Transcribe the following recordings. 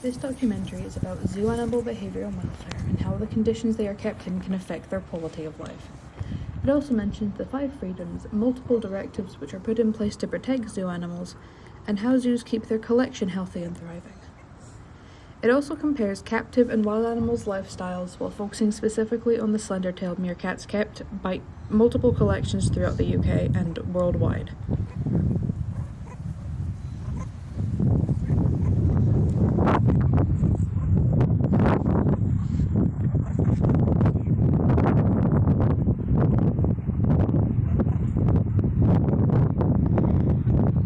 This documentary is about zoo animal behaviour and welfare and how the conditions they are kept in can affect their quality of life. It also mentions the 5 freedoms, multiple directives which are put in place to protect zoo animals, and how zoos keep their collection healthy and thriving. It also compares captive and wild animals' lifestyles while focusing specifically on the slender-tailed meerkats kept by multiple collections throughout the UK and worldwide.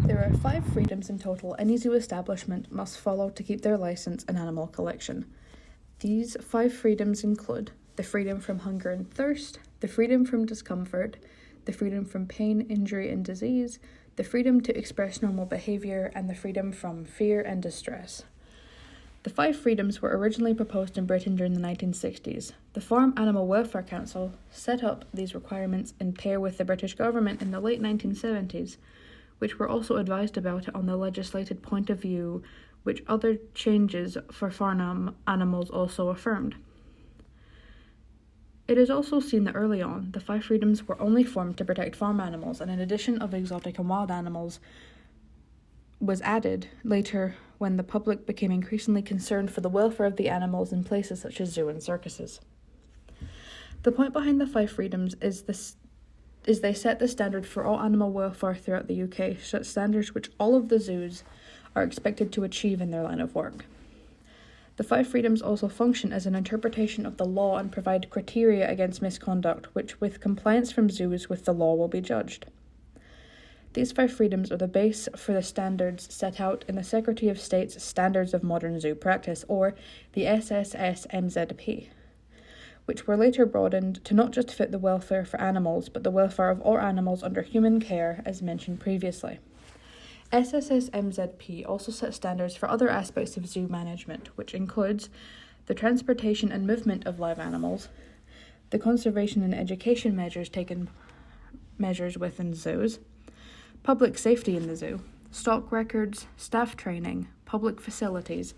There are 5 freedoms in total any zoo establishment must follow to keep their licence and animal collection. These 5 freedoms include the freedom from hunger and thirst, the freedom from discomfort, the freedom from pain, injury, and disease, the freedom to express normal behaviour, and the freedom from fear and distress. The 5 freedoms were originally proposed in Britain during the 1960s. The Farm Animal Welfare Council set up these requirements in pair with the British government in the late 1970s, which were also advised about it on the legislated point of view, which other changes for farm animals also affirmed. It is also seen that early on, the 5 freedoms were only formed to protect farm animals, and an addition of exotic and wild animals was added later when the public became increasingly concerned for the welfare of the animals in places such as zoos and circuses. The point behind the 5 freedoms is they set the standard for all animal welfare throughout the UK, such standards which all of the zoos are expected to achieve in their line of work. The 5 freedoms also function as an interpretation of the law and provide criteria against misconduct, which with compliance from zoos with the law will be judged. These 5 freedoms are the base for the standards set out in the Secretary of State's Standards of Modern Zoo Practice, or the SSSMZP, which were later broadened to not just fit the welfare for animals, but the welfare of all animals under human care, as mentioned previously. SSSMZP also sets standards for other aspects of zoo management, which includes the transportation and movement of live animals, the conservation and education measures within zoos, public safety in the zoo, stock records, staff training, public facilities.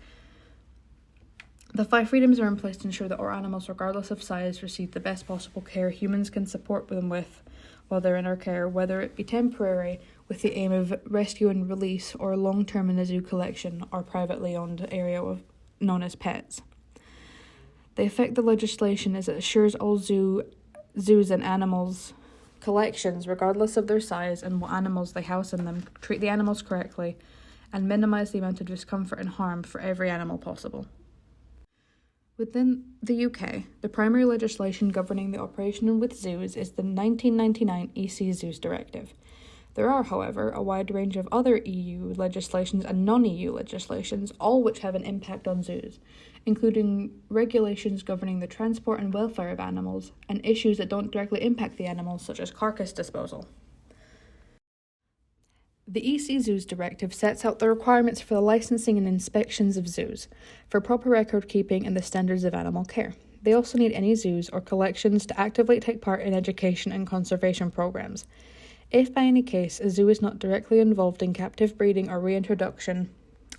The 5 freedoms are in place to ensure that all animals, regardless of size, receive the best possible care humans can support them with while they're in our care, whether it be temporary with the aim of rescue and release, or long-term in a zoo collection or privately owned area known as pets. The effect the legislation is it assures all zoos and animals collections, regardless of their size and what animals they house in them, treat the animals correctly and minimise the amount of discomfort and harm for every animal possible. Within the UK, the primary legislation governing the operation with zoos is the 1999 EC Zoos Directive. There are, however, a wide range of other EU legislations and non-EU legislations, all which have an impact on zoos, including regulations governing the transport and welfare of animals, and issues that don't directly impact the animals, such as carcass disposal. The EC Zoos Directive sets out the requirements for the licensing and inspections of zoos, for proper record keeping and the standards of animal care. They also need any zoos or collections to actively take part in education and conservation programs. If by any case a zoo is not directly involved in captive breeding or reintroduction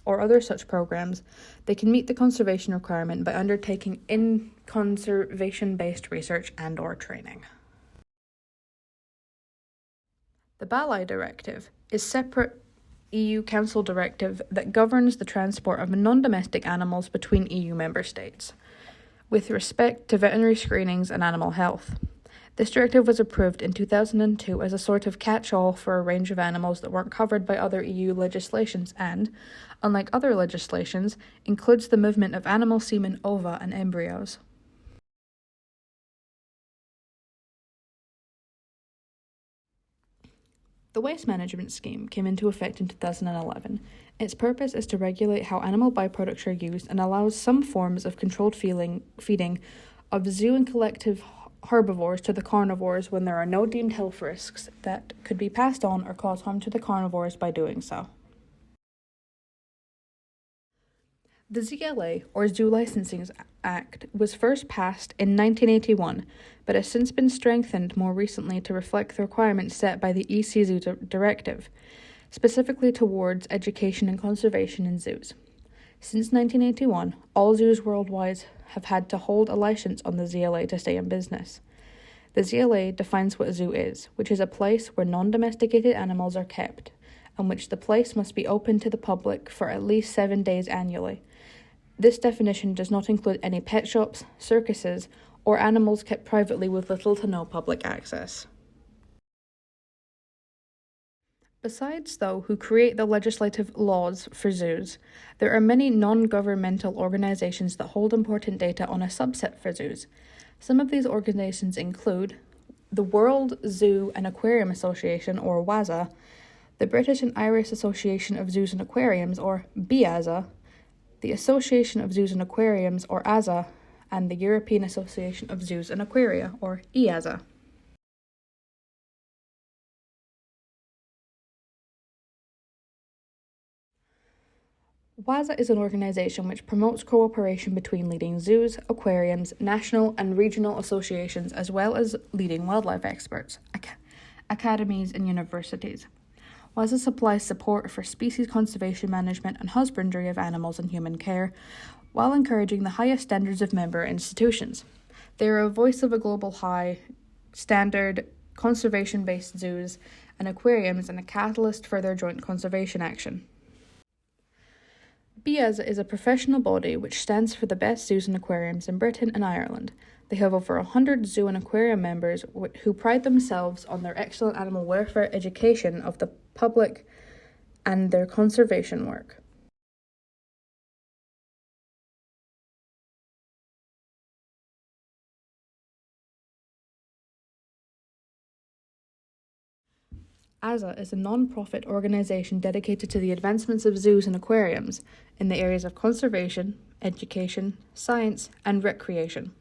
or other such programs, they can meet the conservation requirement by undertaking conservation-based research and or training. The Bali Directive is separate EU Council directive that governs the transport of non-domestic animals between EU member states, with respect to veterinary screenings and animal health. This directive was approved in 2002 as a sort of catch-all for a range of animals that weren't covered by other EU legislations and, unlike other legislations, includes the movement of animal semen, ova, and embryos. The Waste Management Scheme came into effect in 2011. Its purpose is to regulate how animal byproducts are used and allows some forms of controlled feeding of zoo and collective herbivores to the carnivores when there are no deemed health risks that could be passed on or cause harm to the carnivores by doing so. The ZLA, or Zoo Licensing Act, was first passed in 1981, but has since been strengthened more recently to reflect the requirements set by the EC Zoo Directive, specifically towards education and conservation in zoos. Since 1981, all zoos worldwide have had to hold a license on the ZLA to stay in business. The ZLA defines what a zoo is, which is a place where non-domesticated animals are kept, and which the place must be open to the public for at least 7 days annually. This definition does not include any pet shops, circuses, or animals kept privately with little to no public access. Besides those who create the legislative laws for zoos, there are many non-governmental organizations that hold important data on a subset for zoos. Some of these organizations include the World Zoo and Aquarium Association, or WAZA, the British and Irish Association of Zoos and Aquariums, or BIAZA, the Association of Zoos and Aquariums, or AZA, and the European Association of Zoos and Aquaria, or EAZA. WAZA is an organization which promotes cooperation between leading zoos, aquariums, national and regional associations, as well as leading wildlife experts, academies, and universities. WAZA supplies support for species conservation management and husbandry of animals and human care, while encouraging the highest standards of member institutions. They are a voice of a global high standard, conservation-based zoos and aquariums, and a catalyst for their joint conservation action. BIAZA is a professional body which stands for the best zoos and aquariums in Britain and Ireland. They have over 100 zoo and aquarium members who pride themselves on their excellent animal welfare education of the public and their conservation work. AZA is a non-profit organisation dedicated to the advancements of zoos and aquariums in the areas of conservation, education, science, and recreation.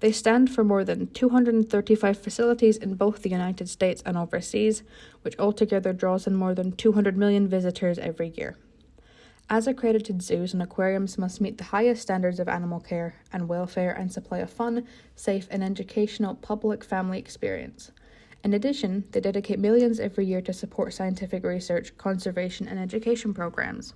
They stand for more than 235 facilities in both the United States and overseas, which altogether draws in more than 200 million visitors every year. As accredited zoos and aquariums must meet the highest standards of animal care and welfare and supply a fun, safe, and educational public family experience. In addition, they dedicate millions every year to support scientific research, conservation, and education programs.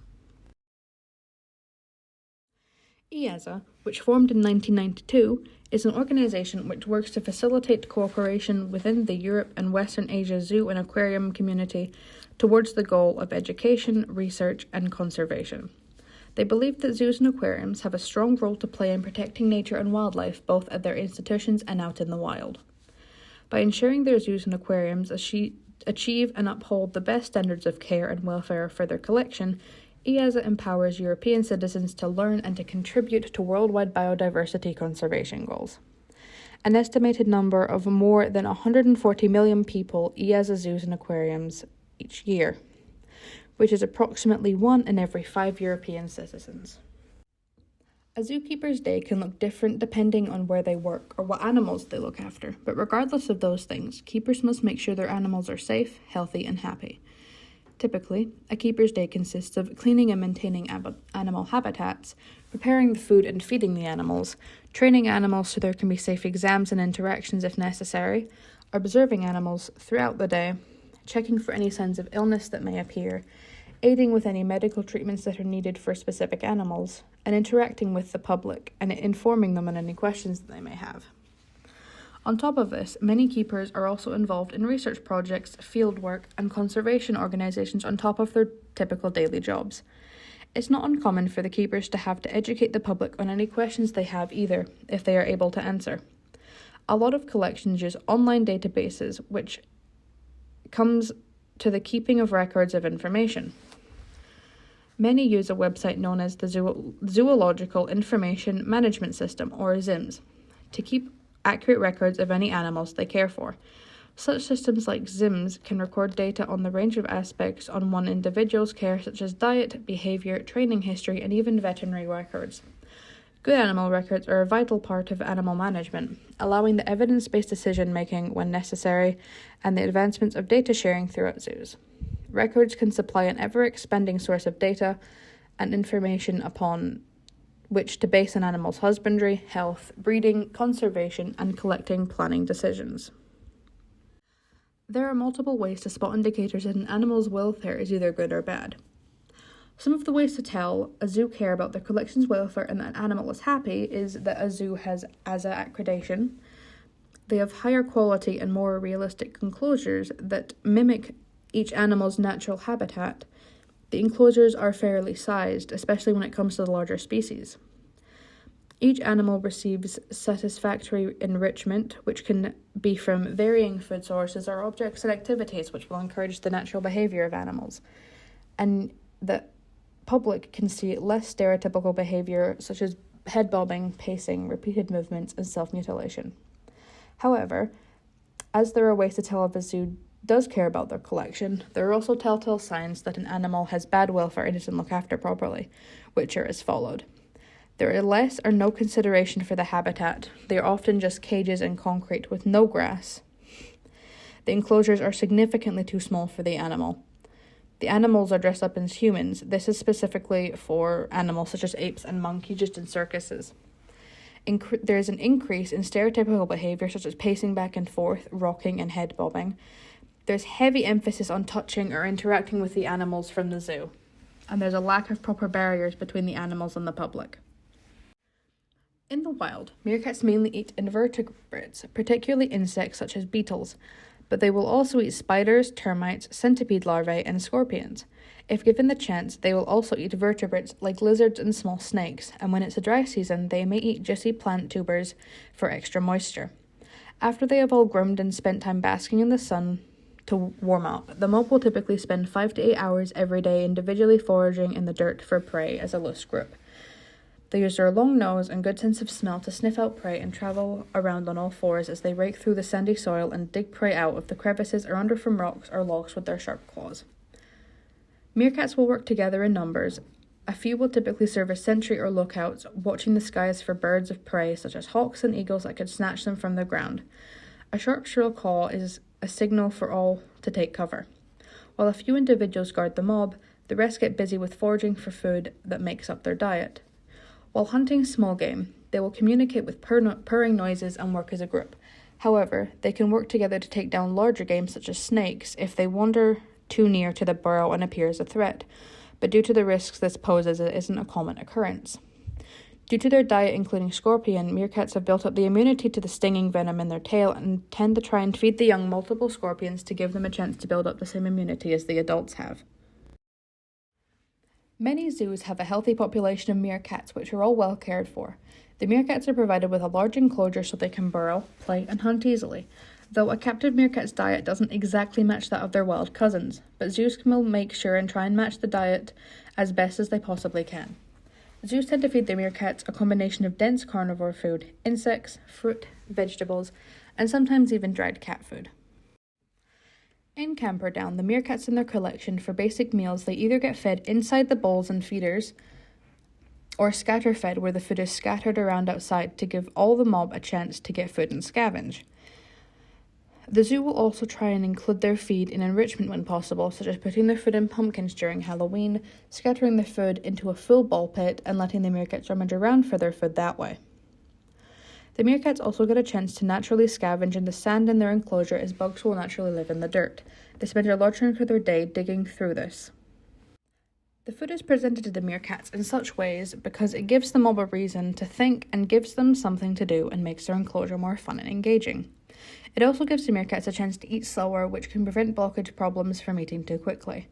EAZA, which formed in 1992, is an organisation which works to facilitate cooperation within the Europe and Western Asia zoo and aquarium community towards the goal of education, research, and conservation. They believe that zoos and aquariums have a strong role to play in protecting nature and wildlife both at their institutions and out in the wild. By ensuring their zoos and aquariums achieve and uphold the best standards of care and welfare for their collection, EAZA empowers European citizens to learn and to contribute to worldwide biodiversity conservation goals. An estimated number of more than 140 million people EAZA zoos and aquariums each year, which is approximately 1 in every 5 European citizens. A zookeeper's day can look different depending on where they work or what animals they look after, but regardless of those things, keepers must make sure their animals are safe, healthy, and happy. Typically, a keeper's day consists of cleaning and maintaining animal habitats, preparing the food and feeding the animals, training animals so there can be safe exams and interactions if necessary, observing animals throughout the day, checking for any signs of illness that may appear, aiding with any medical treatments that are needed for specific animals, and interacting with the public and informing them on any questions that they may have. On top of this, many keepers are also involved in research projects, fieldwork, and conservation organisations on top of their typical daily jobs. It's not uncommon for the keepers to have to educate the public on any questions they have either, if they are able to answer. A lot of collections use online databases, which comes to the keeping of records of information. Many use a website known as the Zoological Information Management System, or ZIMS, to keep accurate records of any animals they care for. Such systems like ZIMS can record data on the range of aspects on one individual's care, such as diet, behaviour, training history, and even veterinary records. Good animal records are a vital part of animal management, allowing the evidence-based decision-making when necessary and the advancements of data sharing throughout zoos. Records can supply an ever-expanding source of data and information upon which to base an animal's husbandry, health, breeding, conservation, and collecting planning decisions. There are multiple ways to spot indicators that an animal's welfare is either good or bad. Some of the ways to tell a zoo care about their collection's welfare and that an animal is happy is that a zoo has ASA accreditation. They have higher quality and more realistic enclosures that mimic each animal's natural habitat. The enclosures are fairly sized, especially when it comes to the larger species. Each animal receives satisfactory enrichment, which can be from varying food sources or objects and activities which will encourage the natural behaviour of animals. And the public can see less stereotypical behaviour such as head bobbing, pacing, repeated movements, and self-mutilation. However, as there are ways to tell if a zoo does care about their collection, there are also telltale signs that an animal has bad welfare and isn't looked after properly, which are as followed. There is less or no consideration for the habitat. They are often just cages and concrete with no grass. The enclosures are significantly too small for the animal. The animals are dressed up as humans. This is specifically for animals such as apes and monkeys used in circuses. There is an increase in stereotypical behaviour such as pacing back and forth, rocking, and head bobbing. There's heavy emphasis on touching or interacting with the animals from the zoo. And there's a lack of proper barriers between the animals and the public. In the wild, meerkats mainly eat invertebrates, particularly insects such as beetles, but they will also eat spiders, termites, centipede larvae, and scorpions. If given the chance, they will also eat vertebrates like lizards and small snakes, and when it's a dry season, they may eat juicy plant tubers for extra moisture. After they have all groomed and spent time basking in the sun to warm up, the mob will typically spend 5 to 8 hours every day individually foraging in the dirt for prey as a loose group. They use their long nose and good sense of smell to sniff out prey and travel around on all fours as they rake through the sandy soil and dig prey out of the crevices or under from rocks or logs with their sharp claws. Meerkats will work together in numbers. A few will typically serve as sentry or lookouts, watching the skies for birds of prey such as hawks and eagles that could snatch them from the ground. A sharp, shrill call is a signal for all to take cover. While a few individuals guard the mob, the rest get busy with foraging for food that makes up their diet. While hunting small game, they will communicate with purring noises and work as a group. However, they can work together to take down larger game such as snakes if they wander too near to the burrow and appear as a threat, but due to the risks this poses, it isn't a common occurrence. Due to their diet including scorpion, meerkats have built up the immunity to the stinging venom in their tail and tend to try and feed the young multiple scorpions to give them a chance to build up the same immunity as the adults have. Many zoos have a healthy population of meerkats, which are all well cared for. The meerkats are provided with a large enclosure so they can burrow, play, and hunt easily, though a captive meerkat's diet doesn't exactly match that of their wild cousins, but zoos will make sure and try and match the diet as best as they possibly can. Zoos tend to feed their meerkats a combination of dense carnivore food, insects, fruit, vegetables, and sometimes even dried cat food. In Camperdown, the meerkats in their collection for basic meals they either get fed inside the bowls and feeders or scatter fed where the food is scattered around outside to give all the mob a chance to get food and scavenge. The zoo will also try and include their feed in enrichment when possible, such as putting their food in pumpkins during Halloween, scattering the food into a full ball pit, and letting the meerkats rummage around for their food that way. The meerkats also get a chance to naturally scavenge in the sand in their enclosure as bugs will naturally live in the dirt. They spend a large chunk of their day digging through this. The food is presented to the meerkats in such ways because it gives the mob a reason to think and gives them something to do and makes their enclosure more fun and engaging. It also gives the meerkats a chance to eat slower, which can prevent blockage problems from eating too quickly.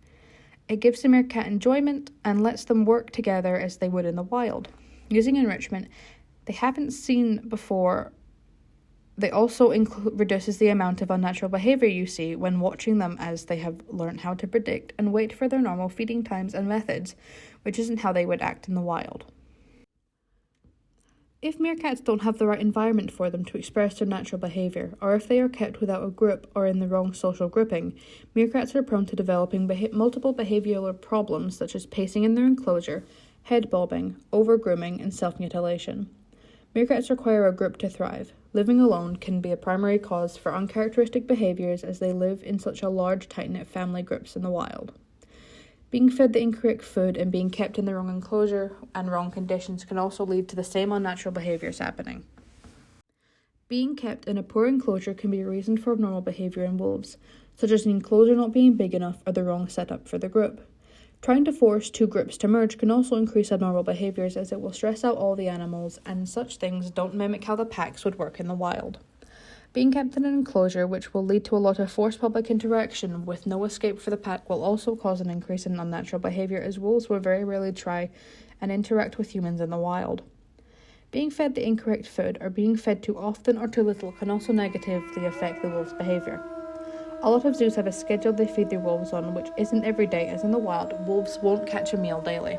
It gives the meerkat enjoyment and lets them work together as they would in the wild. Using enrichment they haven't seen before, they also reduces the amount of unnatural behaviour you see when watching them as they have learned how to predict and wait for their normal feeding times and methods, which isn't how they would act in the wild. If meerkats don't have the right environment for them to express their natural behaviour, or if they are kept without a group or in the wrong social grouping, meerkats are prone to developing multiple behavioural problems such as pacing in their enclosure, head bobbing, over-grooming, and self-mutilation. Meerkats require a group to thrive. Living alone can be a primary cause for uncharacteristic behaviours as they live in such a large, tight-knit family groups in the wild. Being fed the incorrect food and being kept in the wrong enclosure and wrong conditions can also lead to the same unnatural behaviours happening. Being kept in a poor enclosure can be a reason for abnormal behaviour in wolves, such as an enclosure not being big enough or the wrong setup for the group. Trying to force two groups to merge can also increase abnormal behaviours, as it will stress out all the animals, and such things don't mimic how the packs would work in the wild. Being kept in an enclosure, which will lead to a lot of forced public interaction with no escape for the pack, will also cause an increase in unnatural behaviour, as wolves will very rarely try and interact with humans in the wild. Being fed the incorrect food, or being fed too often or too little, can also negatively affect the wolf's behaviour. A lot of zoos have a schedule they feed their wolves on, which isn't every day, as in the wild, wolves won't catch a meal daily.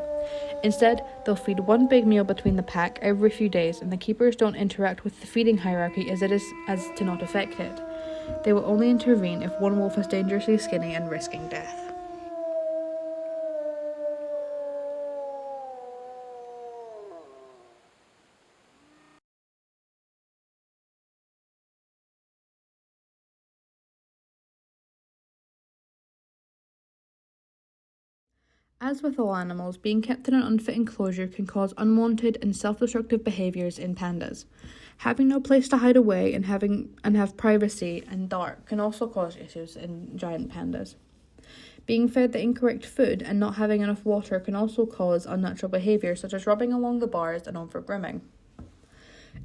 Instead, they'll feed one big meal between the pack every few days, and the keepers don't interact with the feeding hierarchy as to not affect it. They will only intervene if one wolf is dangerously skinny and risking death. As with all animals, being kept in an unfit enclosure can cause unwanted and self-destructive behaviours in pandas. Having no place to hide away and have privacy and dark can also cause issues in giant pandas. Being fed the incorrect food and not having enough water can also cause unnatural behaviours, such as rubbing along the bars and over-grooming.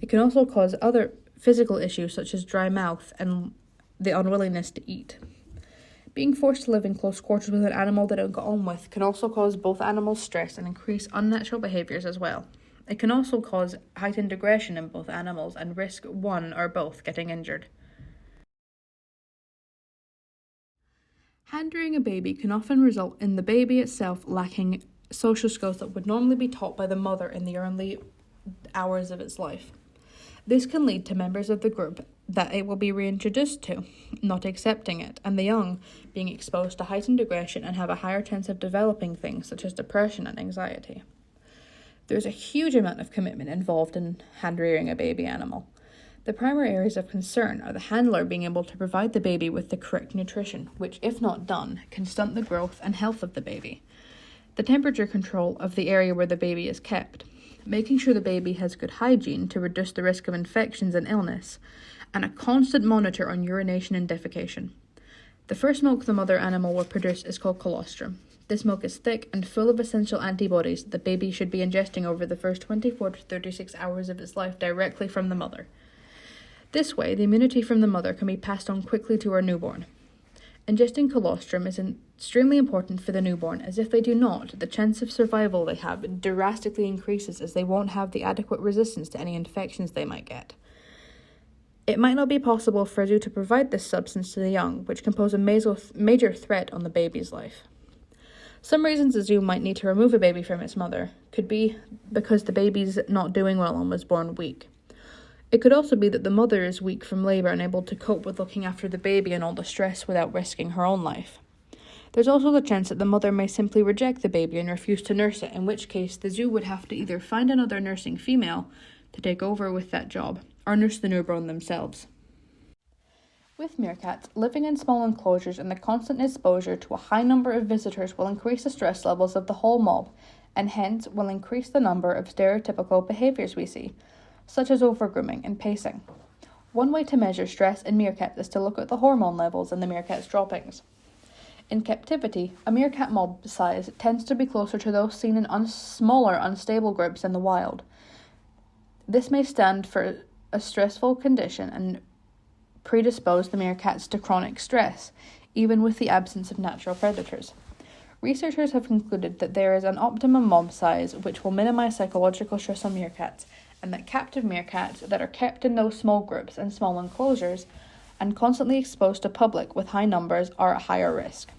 It can also cause other physical issues, such as dry mouth and the unwillingness to eat. Being forced to live in close quarters with an animal they don't get on with can also cause both animals stress and increase unnatural behaviours as well. It can also cause heightened aggression in both animals and risk one or both getting injured. Hand-rearing a baby can often result in the baby itself lacking social skills that would normally be taught by the mother in the early hours of its life. This can lead to members of the group that it will be reintroduced to not accepting it, and the young being exposed to heightened aggression and have a higher chance of developing things such as depression and anxiety. There's a huge amount of commitment involved in hand-rearing a baby animal. The primary areas of concern are the handler being able to provide the baby with the correct nutrition, which, if not done, can stunt the growth and health of the baby. The temperature control of the area where the baby is kept, making sure the baby has good hygiene to reduce the risk of infections and illness, and a constant monitor on urination and defecation. The first milk the mother animal will produce is called colostrum. This milk is thick and full of essential antibodies that the baby should be ingesting over the first 24 to 36 hours of its life directly from the mother. This way, the immunity from the mother can be passed on quickly to her newborn. Ingesting colostrum is extremely important for the newborn, as if they do not, the chance of survival they have drastically increases, as they won't have the adequate resistance to any infections they might get. It might not be possible for a zoo to provide this substance to the young, which can pose a major threat on the baby's life. Some reasons a zoo might need to remove a baby from its mother could be because the baby's not doing well and was born weak. It could also be that the mother is weak from labour and unable to cope with looking after the baby and all the stress without risking her own life. There's also the chance that the mother may simply reject the baby and refuse to nurse it, in which case the zoo would have to either find another nursing female to take over with that job, or nurse the newborn themselves. With meerkats, living in small enclosures and the constant exposure to a high number of visitors will increase the stress levels of the whole mob, and hence will increase the number of stereotypical behaviours we see, such as over-grooming and pacing. One way to measure stress in meerkats is to look at the hormone levels in the meerkat's droppings. In captivity, a meerkat mob size tends to be closer to those seen in smaller, unstable groups in the wild. This may stand for a stressful condition and predispose the meerkats to chronic stress, even with the absence of natural predators. Researchers have concluded that there is an optimum mob size which will minimize psychological stress on meerkats, and that captive meerkats that are kept in those small groups and small enclosures and constantly exposed to public with high numbers are at higher risk.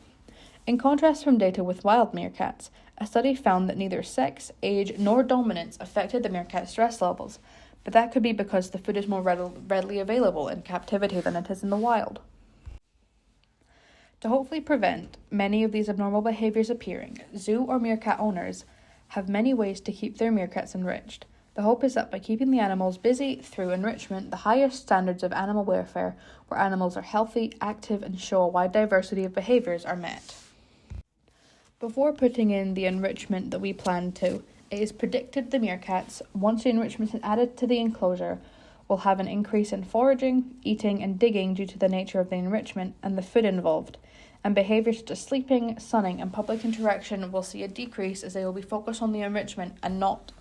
In contrast from data with wild meerkats, a study found that neither sex, age, nor dominance affected the meerkat stress levels, but that could be because the food is more readily available in captivity than it is in the wild. To hopefully prevent many of these abnormal behaviours appearing, zoo or meerkat owners have many ways to keep their meerkats enriched. The hope is that by keeping the animals busy through enrichment, the highest standards of animal welfare, where animals are healthy, active, and show a wide diversity of behaviours, are met. Before putting in the enrichment that we plan to, it is predicted the meerkats, once the enrichment is added to the enclosure, will have an increase in foraging, eating, and digging due to the nature of the enrichment and the food involved, and behaviours such as sleeping, sunning, and public interaction will see a decrease as they will be focused on the enrichment and not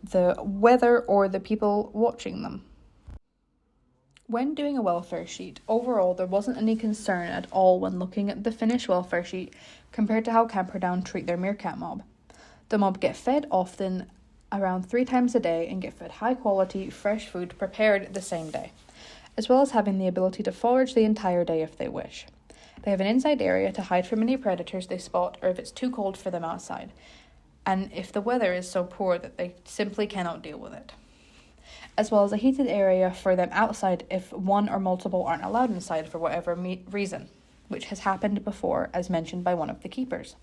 the weather or the people watching them. When doing a welfare sheet, overall there wasn't any concern at all when looking at the finished welfare sheet compared to how Camperdown treat their meerkat mob. The mob get fed often, around 3 times a day, and get fed high quality, fresh food prepared the same day, as well as having the ability to forage the entire day if they wish. They have an inside area to hide from any predators they spot or if it's too cold for them outside, and if the weather is so poor that they simply cannot deal with it, as well as a heated area for them outside if one or multiple aren't allowed inside for whatever reason, which has happened before, as mentioned by one of the keepers.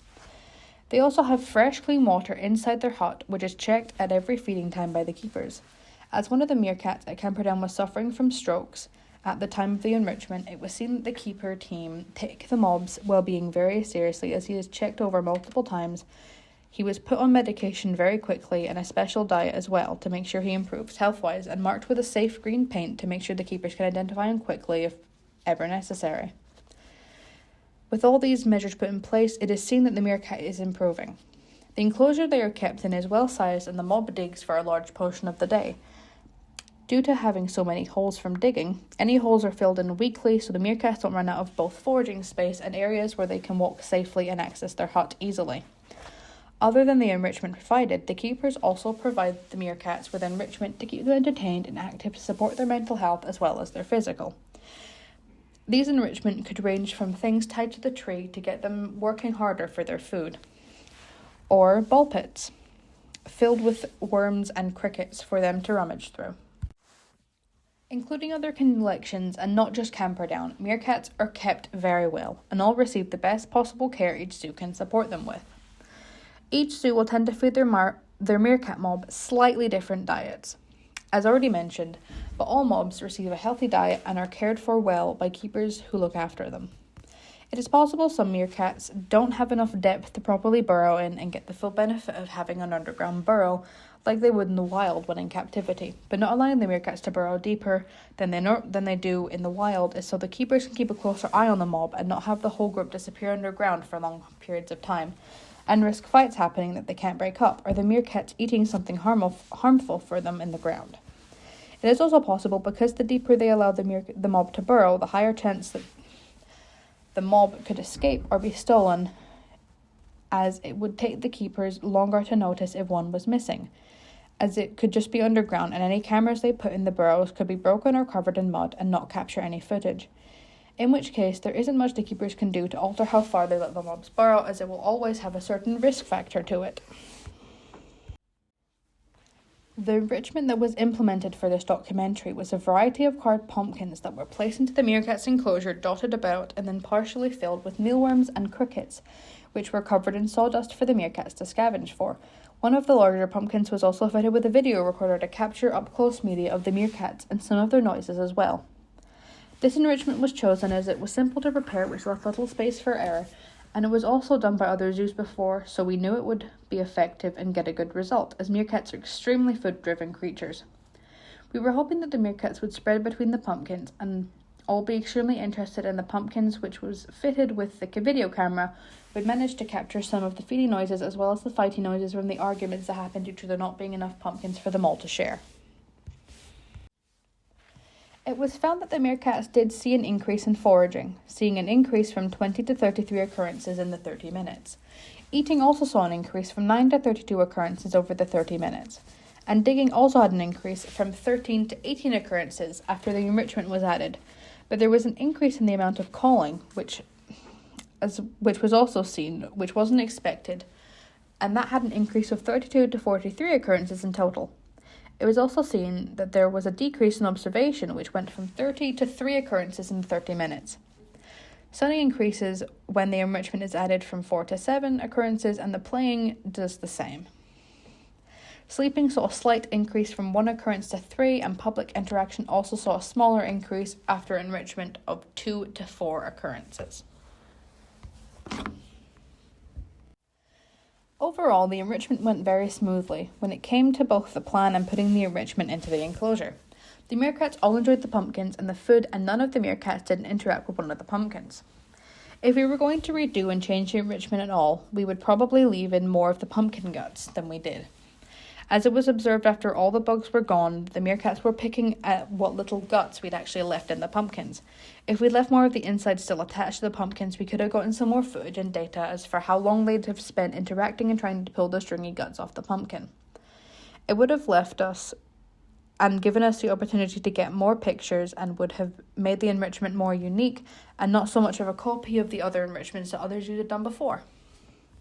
They also have fresh, clean water inside their hut, which is checked at every feeding time by the keepers. As one of the meerkats at Camperdown was suffering from strokes at the time of the enrichment, it was seen that the keeper team take the mob's well-being very seriously, as he is checked over multiple times. He was put on medication very quickly and a special diet as well to make sure he improves health-wise, and marked with a safe green paint to make sure the keepers can identify him quickly if ever necessary. With all these measures put in place, it is seen that the meerkat is improving. The enclosure they are kept in is well sized and the mob digs for a large portion of the day. Due to having so many holes from digging, any holes are filled in weekly so the meerkats don't run out of both foraging space and areas where they can walk safely and access their hut easily. Other than the enrichment provided, the keepers also provide the meerkats with enrichment to keep them entertained and active to support their mental health as well as their physical. These enrichment could range from things tied to the tree to get them working harder for their food, or ball pits filled with worms and crickets for them to rummage through. Including other collections and not just Camperdown, meerkats are kept very well and all receive the best possible care each zoo can support them with. Each zoo will tend to feed their meerkat mob slightly different diets, as already mentioned, but all mobs receive a healthy diet and are cared for well by keepers who look after them. It is possible some meerkats don't have enough depth to properly burrow in and get the full benefit of having an underground burrow like they would in the wild when in captivity, but not allowing the meerkats to burrow deeper than they do in the wild is so the keepers can keep a closer eye on the mob and not have the whole group disappear underground for long periods of time, and risk fights happening that they can't break up, or the meerkats eating something harmful for them in the ground. It is also possible, because the deeper they allow the mob to burrow, the higher chance that the mob could escape or be stolen, as it would take the keepers longer to notice if one was missing, as it could just be underground and any cameras they put in the burrows could be broken or covered in mud and not capture any footage. In which case, there isn't much the keepers can do to alter how far they let the mobs burrow, as it will always have a certain risk factor to it. The enrichment that was implemented for this documentary was a variety of carved pumpkins that were placed into the meerkat's enclosure, dotted about and then partially filled with mealworms and crickets, which were covered in sawdust for the meerkats to scavenge for. One of the larger pumpkins was also fitted with a video recorder to capture up-close media of the meerkats and some of their noises as well. This enrichment was chosen as it was simple to prepare, which left little space for error, and it was also done by other zoos before, so we knew it would be effective and get a good result, as meerkats are extremely food-driven creatures. We were hoping that the meerkats would spread between the pumpkins and all be extremely interested in the pumpkins, which was fitted with the video camera, would manage to capture some of the feeding noises as well as the fighting noises from the arguments that happened due to there not being enough pumpkins for them all to share. It was found that the meerkats did see an increase in foraging, seeing an increase from 20 to 33 occurrences in the 30 minutes. Eating also saw an increase from 9 to 32 occurrences over the 30 minutes. And digging also had an increase from 13 to 18 occurrences after the enrichment was added. But there was an increase in the amount of calling, which was also seen, which wasn't expected, and that had an increase of 32 to 43 occurrences in total. It was also seen that there was a decrease in observation, which went from 30 to 3 occurrences in 30 minutes. Sunning increases when the enrichment is added from 4 to 7 occurrences, and the playing does the same. Sleeping saw a slight increase from 1 occurrence to 3, and public interaction also saw a smaller increase after enrichment of 2 to 4 occurrences. Overall, the enrichment went very smoothly when it came to both the plan and putting the enrichment into the enclosure. The meerkats all enjoyed the pumpkins and the food, and none of the meerkats didn't interact with one of the pumpkins. If we were going to redo and change the enrichment at all, we would probably leave in more of the pumpkin guts than we did. As it was observed after all the bugs were gone, the meerkats were picking at what little guts we'd actually left in the pumpkins. If we'd left more of the inside still attached to the pumpkins, we could have gotten some more footage and data as for how long they'd have spent interacting and trying to pull the stringy guts off the pumpkin. It would have left us and given us the opportunity to get more pictures and would have made the enrichment more unique and not so much of a copy of the other enrichments that others had done before.